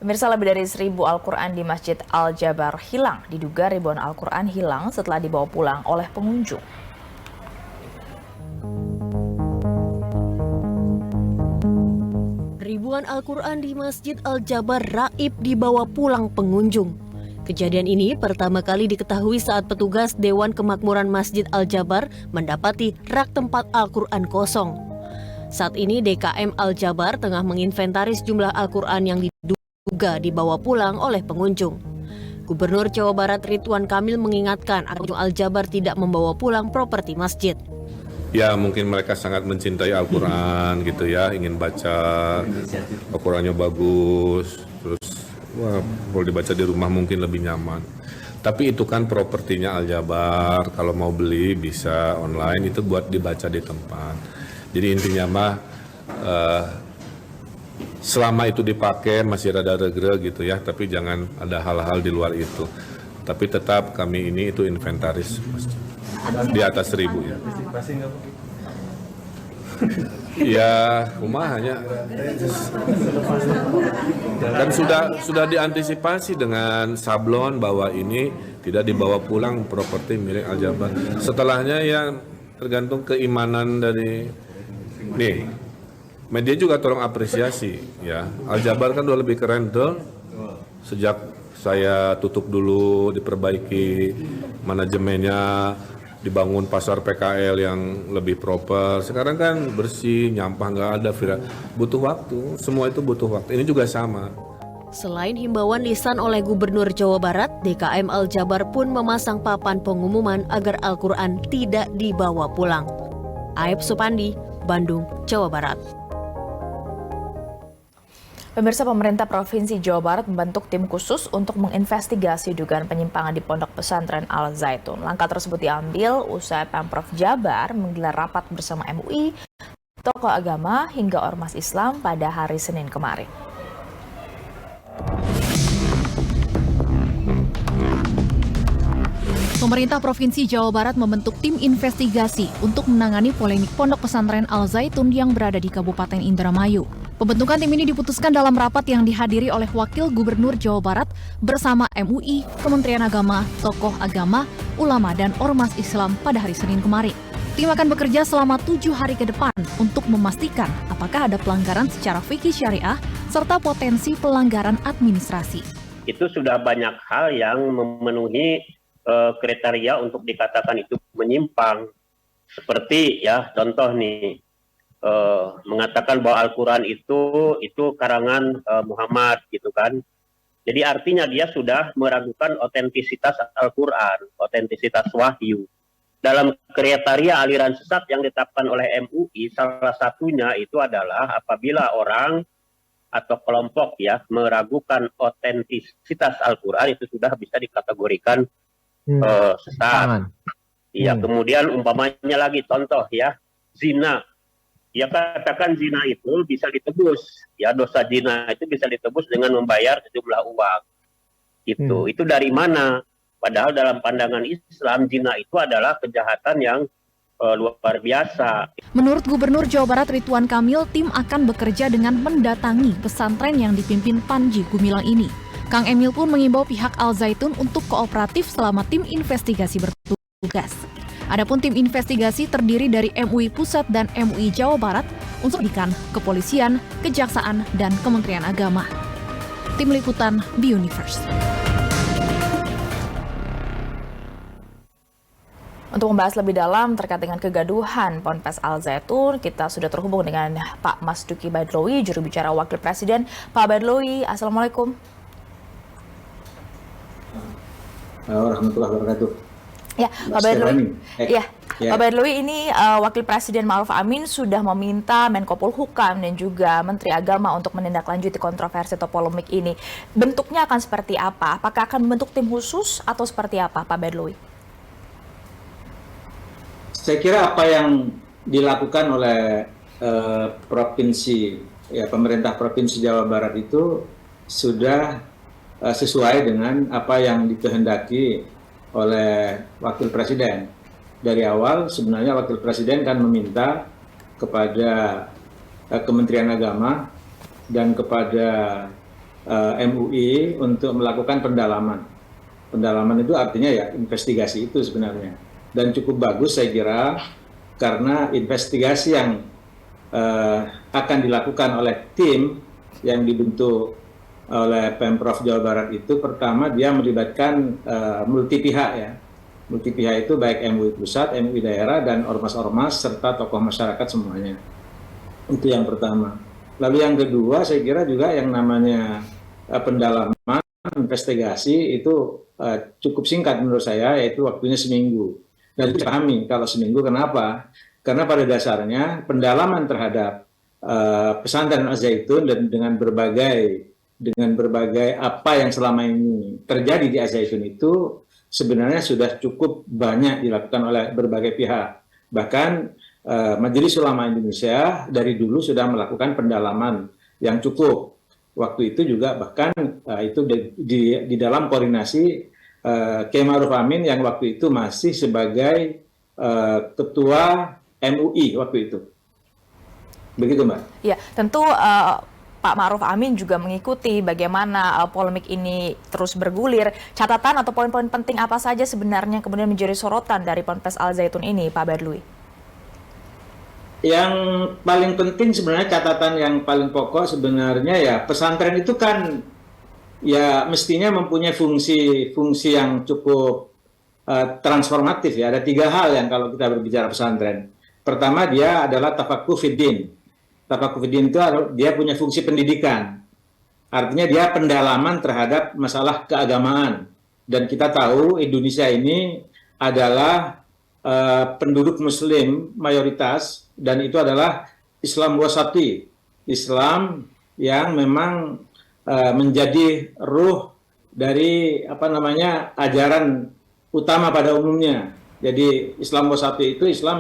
Pemirsa, lebih dari 1.000 Al-Quran di Masjid Al-Jabar hilang. Diduga ribuan Al-Quran hilang setelah dibawa pulang oleh pengunjung. Ribuan Al-Quran di Masjid Al-Jabar raib dibawa pulang pengunjung. Kejadian ini pertama kali diketahui saat petugas Dewan Kemakmuran Masjid Al-Jabar mendapati rak tempat Al-Quran kosong. Saat ini DKM Al-Jabar tengah menginventaris jumlah Al-Quran yang diduga dibawa pulang oleh pengunjung. Gubernur Jawa Barat Ridwan Kamil mengingatkan agar Al-Jabar tidak membawa pulang properti masjid. Ya, mungkin mereka sangat mencintai Al-Quran gitu ya, ingin baca, Al-Qurannya bagus, terus kalau dibaca di rumah mungkin lebih nyaman. Tapi itu kan propertinya Al-Jabar, kalau mau beli bisa online, itu buat dibaca di tempat. Jadi intinya mah selama itu dipakai masih rada regre gitu ya, tapi jangan ada hal-hal di luar itu. Tapi tetap kami ini itu inventaris di atas 1.000 ya. Ya, rumahnya kan sudah diantisipasi dengan sablon bahwa ini tidak dibawa pulang properti milik Al-Jabar. Setelahnya ya tergantung keimanan dari nih. Media juga tolong apresiasi ya. Al-Jabar kan udah lebih keren tuh. Sejak saya tutup dulu, diperbaiki manajemennya, dibangun pasar PKL yang lebih proper. Sekarang kan bersih, nyampah nggak ada, butuh waktu. Semua itu butuh waktu. Ini juga sama. Selain himbauan lisan oleh Gubernur Jawa Barat, DKM Al-Jabar pun memasang papan pengumuman agar Al-Quran tidak dibawa pulang. Aib Supandi, Bandung, Jawa Barat. Pemirsa, pemerintah Provinsi Jawa Barat membentuk tim khusus untuk menginvestigasi dugaan penyimpangan di Pondok Pesantren Al Zaitun. Langkah tersebut diambil usai Pemprov Jabar menggelar rapat bersama MUI, tokoh agama hingga ormas Islam pada hari Senin kemarin. Pemerintah Provinsi Jawa Barat membentuk tim investigasi untuk menangani polemik Pondok Pesantren Al Zaitun yang berada di Kabupaten Indramayu. Pembentukan tim ini diputuskan dalam rapat yang dihadiri oleh Wakil Gubernur Jawa Barat bersama MUI, Kementerian Agama, tokoh agama, ulama, dan ormas Islam pada hari Senin kemarin. Tim akan bekerja selama 7 hari ke depan untuk memastikan apakah ada pelanggaran secara fikih syariah serta potensi pelanggaran administrasi. Itu sudah banyak hal yang memenuhi kriteria untuk dikatakan itu menyimpang. Seperti ya contoh nih, mengatakan bahwa Al-Quran itu karangan Muhammad gitu kan. Jadi artinya dia sudah meragukan otentisitas Al-Quran, otentisitas wahyu. Dalam kriteria aliran sesat yang ditetapkan oleh MUI, salah satunya itu adalah apabila orang atau kelompok ya meragukan otentisitas Al-Quran, itu sudah bisa dikategorikan sesat. Ya, kemudian umpamanya lagi contoh ya, zina. Ya katakan zina itu bisa ditebus, ya dosa zina itu bisa ditebus dengan membayar sejumlah uang. Itu dari mana? Padahal dalam pandangan Islam zina itu adalah kejahatan yang luar biasa. Menurut Gubernur Jawa Barat Ridwan Kamil, tim akan bekerja dengan mendatangi pesantren yang dipimpin Panji Gumilang ini. Kang Emil pun mengimbau pihak Al Zaitun untuk kooperatif selama tim investigasi bertugas. Adapun tim investigasi terdiri dari MUI Pusat dan MUI Jawa Barat, unsur pendidikan, kepolisian, kejaksaan, dan Kementerian Agama. Tim Liputan B-Universe. Untuk membahas lebih dalam terkait dengan kegaduhan Ponpes Al Zaitun, kita sudah terhubung dengan Pak Masduki Baidlawi, juru bicara Wakil Presiden. Pak Baidlawi, Assalamualaikum. Warahmatullahi wabarakatuh. Ya, Pak Baidlawi. Pak Baidlawi, ini Wakil Presiden Ma'ruf Amin sudah meminta Menko Polhukam dan juga Menteri Agama untuk menindaklanjuti kontroversi atau polemik ini. Bentuknya akan seperti apa? Apakah akan membentuk tim khusus atau seperti apa, Pak Baidlawi? Saya kira apa yang dilakukan oleh provinsi, ya pemerintah Provinsi Jawa Barat itu sudah sesuai dengan apa yang dikehendaki oleh Wakil Presiden. Dari awal sebenarnya Wakil Presiden kan meminta kepada Kementerian Agama dan kepada MUI untuk melakukan pendalaman. Pendalaman itu artinya ya investigasi itu sebenarnya. Dan cukup bagus saya kira karena investigasi yang akan dilakukan oleh tim yang dibentuk oleh Pemprov Jawa Barat itu pertama dia melibatkan multi pihak ya. Multi pihak itu baik MUI pusat, MUI daerah dan ormas-ormas serta tokoh masyarakat semuanya. Itu yang pertama. Lalu yang kedua saya kira juga yang namanya pendalaman investigasi itu cukup singkat menurut saya, yaitu waktunya seminggu. Dan itu dipahami kalau seminggu, kenapa? Karena pada dasarnya pendalaman terhadap pesantren Al-Zaitun dan dengan berbagai apa yang selama ini terjadi di Al-Zaitun itu sebenarnya sudah cukup banyak dilakukan oleh berbagai pihak. Bahkan Majelis Ulama Indonesia dari dulu sudah melakukan pendalaman yang cukup. Waktu itu juga bahkan itu di dalam koordinasi Kiai Ma'ruf Amin yang waktu itu masih sebagai ketua MUI waktu itu. Begitu, Mbak. Ya, tentu Pak Ma'ruf Amin juga mengikuti bagaimana polemik ini terus bergulir. Catatan atau poin-poin penting apa saja sebenarnya kemudian menjadi sorotan dari Ponpes Al-Zaitun ini, Pak Bahlui? Yang paling penting sebenarnya catatan yang paling pokok sebenarnya ya pesantren itu kan ya mestinya mempunyai fungsi yang cukup transformatif ya. Ada 3 hal yang kalau kita berbicara pesantren. Pertama dia adalah tafakuh fiddin. Tafakuh fiddin itu dia punya fungsi pendidikan. Artinya dia pendalaman terhadap masalah keagamaan. Dan kita tahu Indonesia ini adalah penduduk muslim mayoritas dan itu adalah Islam wasati. Islam yang memang menjadi ruh dari ajaran utama pada umumnya. Jadi Islam wasati itu Islam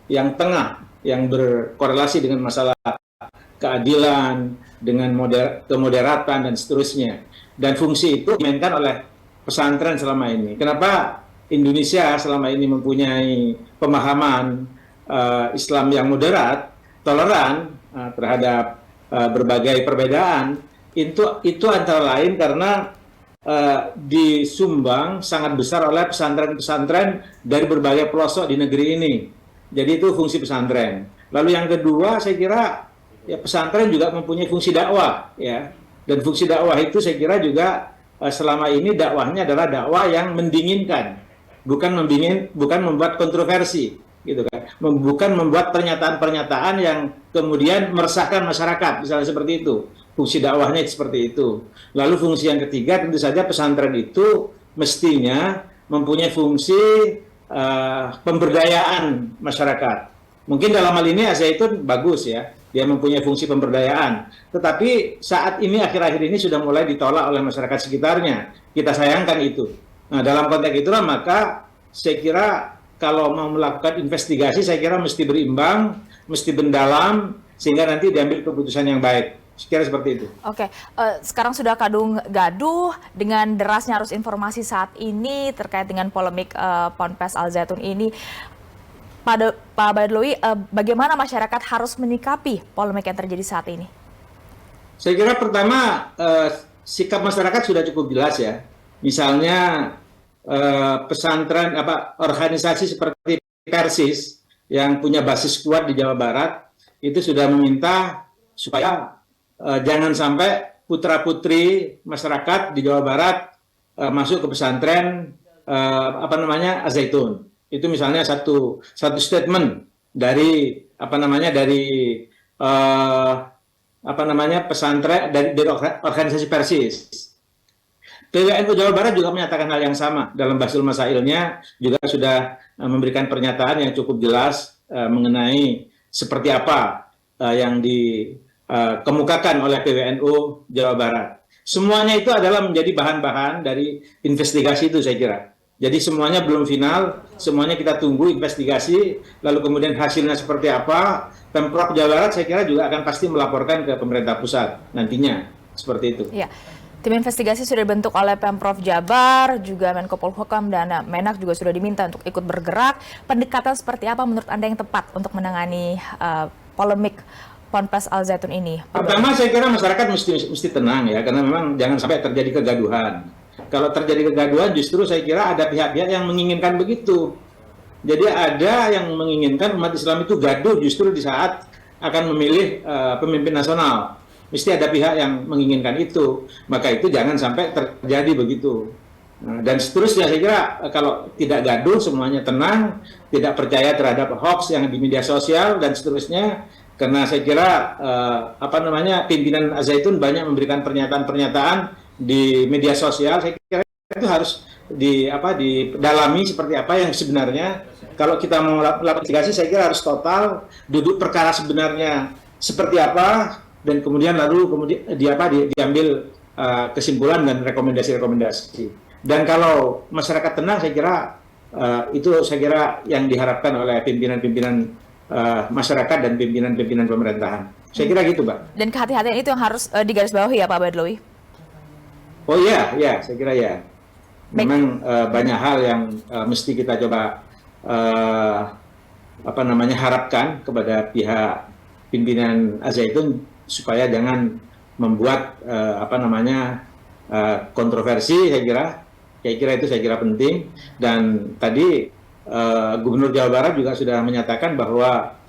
yang tengah, yang berkorelasi dengan masalah keadilan, dengan kemoderatan dan seterusnya. Dan fungsi itu dimainkan oleh pesantren selama ini. Kenapa Indonesia selama ini mempunyai pemahaman Islam yang moderat, toleran terhadap berbagai perbedaan? Itu antara lain karena disumbang sangat besar oleh pesantren-pesantren dari berbagai pelosok di negeri ini. Jadi itu fungsi pesantren. Lalu yang kedua saya kira ya pesantren juga mempunyai fungsi dakwah ya. Dan fungsi dakwah itu saya kira juga selama ini dakwahnya adalah dakwah yang mendinginkan, bukan membuat kontroversi gitu kan. Bukan membuat pernyataan-pernyataan yang kemudian meresahkan masyarakat, misalnya seperti itu. Fungsi dakwahnya seperti itu. Lalu fungsi yang ketiga tentu saja pesantren itu mestinya mempunyai fungsi pemberdayaan masyarakat. Mungkin dalam hal ini Al-Zaitun bagus ya, dia mempunyai fungsi pemberdayaan. Tetapi saat ini akhir-akhir ini sudah mulai ditolak oleh masyarakat sekitarnya. Kita sayangkan itu. Nah dalam konteks itulah maka saya kira kalau mau melakukan investigasi saya kira mesti berimbang, mesti mendalam sehingga nanti diambil keputusan yang baik. Sekira seperti itu. Oke, sekarang sudah kadung gaduh dengan derasnya arus informasi saat ini terkait dengan polemik Ponpes Al-Zaitun ini. Pak Bahlui, bagaimana masyarakat harus menyikapi polemik yang terjadi saat ini? Saya kira pertama sikap masyarakat sudah cukup jelas ya. Misalnya pesantren organisasi seperti Persis yang punya basis kuat di Jawa Barat itu sudah meminta supaya jangan sampai putra-putri masyarakat di Jawa Barat masuk ke pesantren Al-Zaitun. Itu misalnya satu statement dari pesantren dari organisasi Persis. PWNU Jawa Barat juga menyatakan hal yang sama dalam Basul Masailnya, juga sudah memberikan pernyataan yang cukup jelas mengenai seperti apa yang dikemukakan oleh PWNU Jawa Barat. Semuanya itu adalah menjadi bahan-bahan dari investigasi itu saya kira. Jadi semuanya belum final, semuanya kita tunggu investigasi, lalu kemudian hasilnya seperti apa. Pemprov Jawa Barat saya kira juga akan pasti melaporkan ke pemerintah pusat nantinya, seperti itu. Ya. Tim investigasi sudah dibentuk oleh Pemprov Jabar, juga Menko Polhukam dan Menak juga sudah diminta untuk ikut bergerak. Pendekatan seperti apa menurut Anda yang tepat untuk menangani polemik Ponpes Al Zaitun ini? Pertama, saya kira masyarakat mesti tenang ya, karena memang jangan sampai terjadi kegaduhan. Kalau terjadi kegaduhan, justru saya kira ada pihak-pihak yang menginginkan begitu. Jadi ada yang menginginkan umat Islam itu gaduh justru di saat akan memilih pemimpin nasional. Mesti ada pihak yang menginginkan itu. Maka itu jangan sampai terjadi begitu. Nah, dan seterusnya saya kira kalau tidak gaduh, semuanya tenang, tidak percaya terhadap hoax yang di media sosial dan seterusnya. Karena saya kira pimpinan Al-Zaitun banyak memberikan pernyataan-pernyataan di media sosial. Saya kira itu harus didalami seperti apa yang sebenarnya. Kalau kita mau melakukan investigasi, saya kira harus total duduk perkara sebenarnya seperti apa, dan kemudian diambil kesimpulan dan rekomendasi-rekomendasi. Dan kalau masyarakat tenang, saya kira itu yang diharapkan oleh pimpinan-pimpinan masyarakat dan pimpinan-pimpinan pemerintahan. Saya kira gitu, Pak. Dan kehati-hatian itu yang harus digarisbawahi ya Pak Badlowi? Oh iya, saya kira ya. Memang banyak hal yang mesti kita coba harapkan kepada pihak pimpinan Al-Zaitun supaya jangan membuat kontroversi. Saya kira itu penting. Dan tadi Gubernur Jawa Barat juga sudah menyatakan bahwa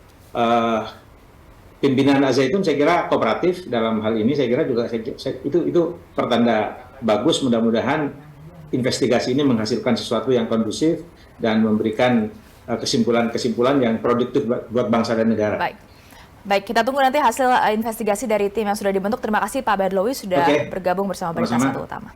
pimpinan Al-Zaitun saya kira kooperatif dalam hal ini. Saya kira juga itu pertanda bagus. Mudah-mudahan investigasi ini menghasilkan sesuatu yang kondusif dan memberikan kesimpulan-kesimpulan yang produktif buat bangsa dan negara. Baik, kita tunggu nanti hasil investigasi dari tim yang sudah dibentuk. Terima kasih Pak Badlowi sudah bergabung bersama Berita Satu Utama.